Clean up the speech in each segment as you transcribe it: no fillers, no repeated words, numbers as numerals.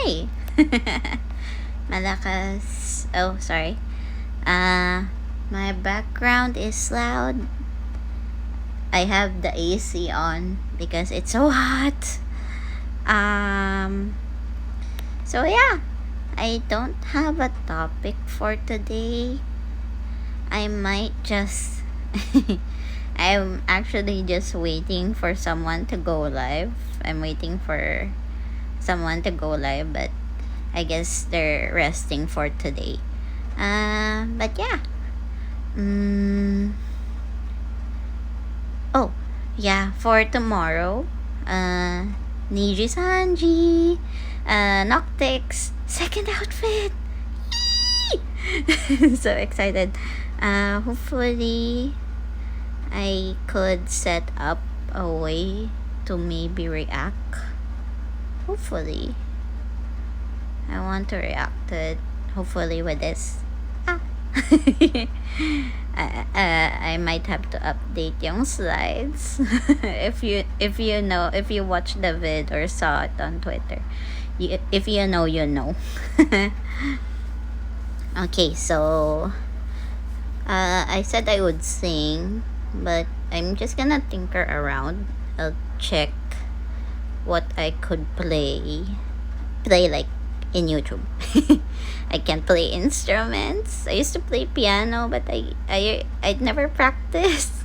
Hey! Malakas. Oh, sorry. My background is loud. I have the AC on because it's so hot. Um, so yeah, I don't have a topic for today. I might just. I'm actually just waiting for someone to go live. I'm waiting for someone to go live, but I guess they're resting for today. But yeah. Mm, oh, yeah, for tomorrow, Niji Sanji, Noctix, second outfit. So excited. Hopefully, I could set up a way to maybe react. Hopefully. I want to react to it. Hopefully with this. Ah. I might have to update yung slides. If you watch the vid or saw it on Twitter, if you know, you know. Okay, so I said I would sing, but I'm just gonna tinker around. I'll check what I could play like in YouTube. I can't play instruments. I used to play piano, but I'd never practiced.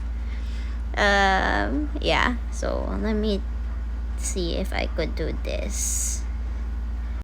Yeah. So let me see if I could do this.